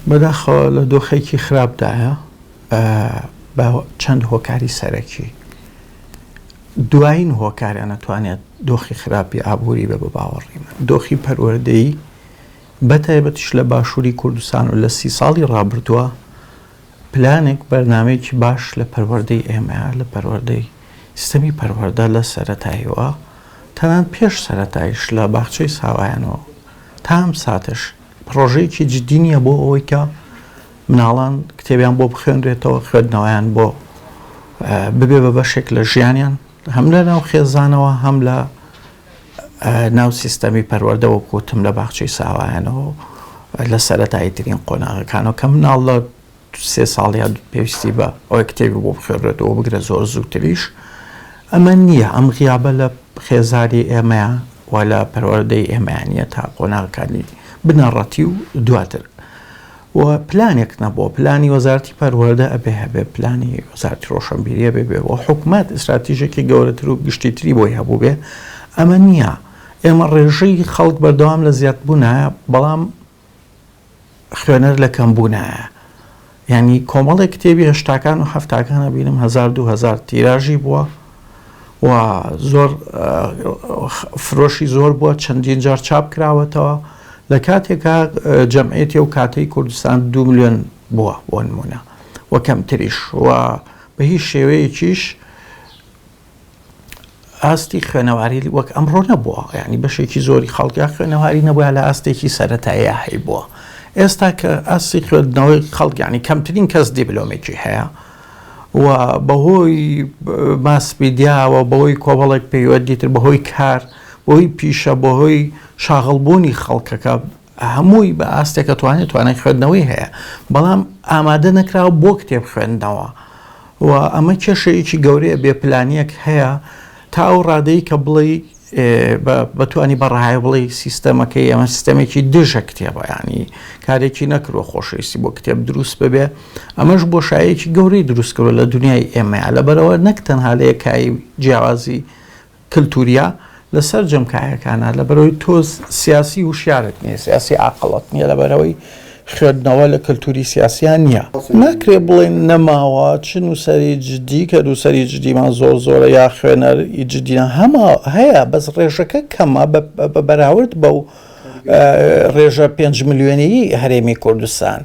بەداخەوە لە دۆخێکی خراپدایە بە چەند هۆکاری سەرەکی دوایین هۆکاریان نەتوانێت دۆخی خراپی ئابووری بە باوەڕیمە دۆخی پەروەردەیی بەتایبەتیش لە باشووری کوردستان و لە 30 ساڵی ڕابردووە پلانێک بەرنامەیەکی باش لە پەروەردەی ئێمە لە پەروەردەی سیستەمی پەروەردە لە سەرەتاییەوە تەنانەت پێش سەرەتاییش لە باخچەی ساوایانەوە تام ساتش پرۆژەیەکی جدی نییە بۆ ئەوەی کە مناڵان کتێبیان بۆ بخوێنرێتەوە خوێندنەوەیان بۆ ببێ بە بەشێک لە ژیانیان هەم لە ناو خێزانەوە هەم لە ناو سیستەمی پەروەردە وەکوتم لە باخچەی ساوایانەوە لە سەرەتاییترین قۆناغەکانەوە کە مناڵ لە 3 ساڵیان پێویستی بە ئەوەی کتێبی بۆ بخوێنرێتەوە بگرە زۆر زووتریش ئەمە نییە ئەم غیابە لە خێزاری ئێمەیە و لە پەروەردەی ئێمەیانە تا قۆناغەکانی بنەڕەتی و دواتر و پلانێک نەبووە پلانی وەزارەتی پەروەردە ئەبێ هەبێ پلانی وەزارەتی ڕۆشنبیریە بێ و حکوومەت ئستراتیژێکی گەورەتر و گشتیتری بۆی هەبوو بێ ئەمە نییە ئێمە ڕێژەی خەڵک بەردەوام لە زیادبوونایە بەڵام خوێنەر لە کەمبوونایە یعنی کۆمەڵێک کتێبی هەشتاکان و هەفتاکانە بینم 1000-2000 تیراژی بووە و زۆر فرۆشی زۆر بووە چەندین جار چاپ کراوەتەوە لە کاتێکا جەمعیەتی و کاتەی کوردستان 2 ملیۆن بووە بۆ نمونە و کەمتریش و بە هیچ شێوەیەکیش ئاستی خوێنەواری وەک ئەمڕۆ نەبووە یعنی بەشێکی زۆری خەڵکیا خوێنەواری نەبووە لە ئاستێکی سەرەتاییە هەی بووە ئێستا کە ئاستی خوێندنەوەی خەڵک یعنی کەمترین کەس دیپلۆمێکی هەیە و بەهۆی ماسمیدیاوە بەهۆی کۆمەڵێک پەیوەندیتر بەهۆی کار بۆی پیشە بەهۆی شاغڵبوونی خەڵکەکە هەمووی بە ئاستێکە توانێت خوێندنەوەی هەیە بەڵام ئامادە نەکراوە بۆ کتێب خوێندنەوە و ئەمە کێشەیەکی گەورەیە بێپلانیەک هەیە تا ئەو ڕادەی کە بڵێ بەتوانی بەڕای بڵێ سیستەمەکەی ئەمە سیستەمێکی دژە کتێبە ینی کارێکی نەکرۆ خۆشەویستی بۆ کتێب دروست ببێ ئەمەش بۆشایەکی گەورەی دروست کردوە لە دنیای ئێمەیە لەبەرەوە نەک تەنها لە یەکایی جیاوازی کللتوریە لەسەر جەمکایەکانە لەبەرەوەی تۆز سیاسی وشیارت نییە سیاسی عاقڵەت نییە لەبەرەوەی خوێندنەوە لە کللتوری سیاسیان نییە ناکرێ بڵێن نەماوە چ نووسەری جدی کە نووسەری جدیمان زۆرە یا خوێنەری جدیە هەمە هەیە بەس ڕێژەکە کەمە بە بەراورد بەو ڕێژە 5 ملیۆنەیی هەرێمی کوردستان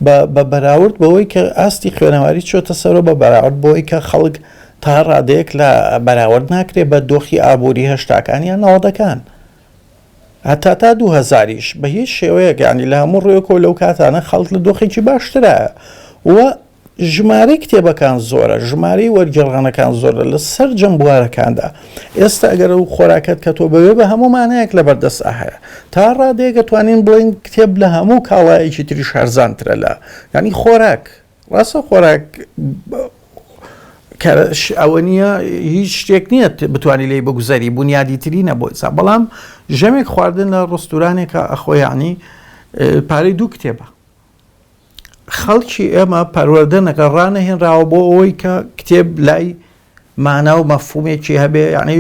بە بەراورد بەوەی کە ئاستی خوێنەواری چۆتە سەرەوە بە بەراورد بۆی کە خەڵک تا ڕادەیەک لە بەراورد ناکرێت بە دۆخی ئابووری هەشتاکانیان نەوەدەکان هەتا تا 2000یش بە هیچ شێوەیەک ینی لە هەموو ڕێکەوە لەو کاتانە خەڵک لە دۆخێکی باشترە و ژمارەی کتێبەکان زۆرە ژمارەی وەرگێڕانەکان زۆرە لە سەر جەمبوارەکاندا ئێستا ئەگەر و خۆراکەت کە تۆ بەوێ بە هەموو مانایەک لە بەردەستا هەیە تا ڕادەیەکە توانین بڵێن کتێب لە هەموو کاڵایەکی تریش هەرزانترە لە ینی خۆراک ڕاستە خۆراک ئەوە نییە هیچ شتێک نییە بتوانانی لێی بگوزەری بنیادیترینە بۆ ئێستا بەڵام ژەمێک خواردن لە ڕستورانێکە ئەخۆیانی پارەی 2 کتێبە خەڵکی ئێمە پەروەردە نەگەڕانە هێنراوە بۆ ئەوەی کە کتێب لای مانا و مەفهومێکی هەبێ یعنی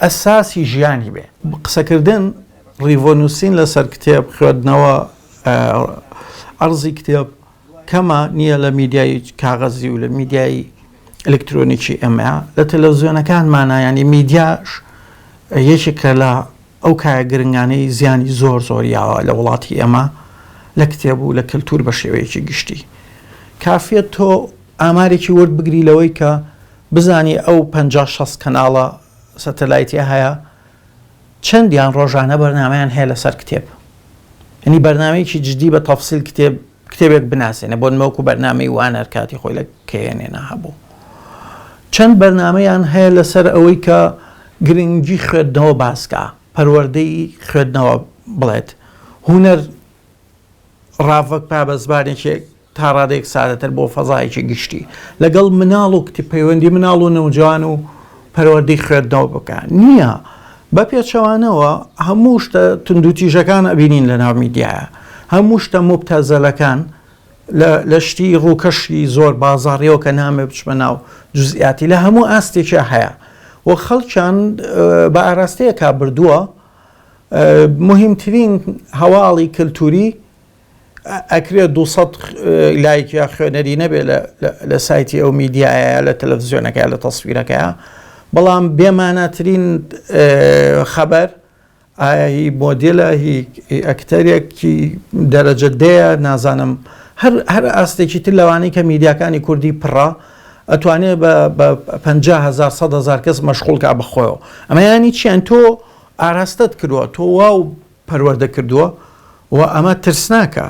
ئەساسی ژیانی بێ قسەکردن ڕیڤۆنووسین لەسەر کتێب خوێندنەوە ئەرزی کتێب کەمە نییە لە میدیای کاغەزی و لە میدیای ئەلکترۆنیکی ئەمە لە تەلەڤیزیۆنەکانمانە ینی میدیاش یەکێکە لە ئەو کایە گرنگانەی زیانی زۆریاوە لە وڵاتی ئێمە لە کتێب و لە کللتور بە شێوەیەکی گشتی کافێت تۆ ئامارێکی وەربگری لەوەی کە بزانی ئەو 50-60 کەناڵە سەتەلایتی هەیە چەندیان ڕۆژانە بەرنامەیان هەیە لەسەر کتێب ینی بەرنامەیەکی جدی بە تەفسیل کتێبێک بناسێنە بۆ نمەوەکو بەرنامەی وانەر کاتی خۆی لە کێنێنە هەبوو چەند بەرنامەیان هەیە لەسەر ئەوەی کە گرنگی خوێندنەوە باسکە پەروەردەی خوێندنەوە بڵێت هونەر ڕافەک پابەزبارێکێک تا ڕادێک سادەتر بۆ فەزایەکی گشتی لەگەڵ مناڵ و کتی پەیوەندی مناڵ و نەوجوان و پەروەردەی خوێندنەوە بکەن نییە بە پێچەوانەوە هەموو شتە تونندوتیژەکان ئەبینین لە ناو میدیایە هەموو شتە مبتەزەلەکان لە شتی ڕووکەشی زۆر بازاڕیەوە کە نامێ بچمە ناو جزئیاتی لە هەموو ئاستێکە هەیە و خەڵکیان بە ئاراستەیەکا بردووە مهمترین هەواڵی کللتوری ئەکرێت 200 لایکیا خوێنەری نەبێت لە سایتی ئەو میدیایە لە تەلەڤیزیۆنەکە لە تەسویرەکە بەڵام بێمانەترین خەبەر هی مۆدیلە هی ئەکتەرێکی دەرەجە دەیە نازانم هەر ئاستێکی تر لەوانەی کە میدیاکانی کوردی پڕە ئەتوانێت بە 50,000 100,000 کەس مەشغوڵکە بخۆیەوە ئەمە یانی چیان تۆ ئاراستت کردووە تۆ واو پەروەردە کردووە و ئەمە ترسناکە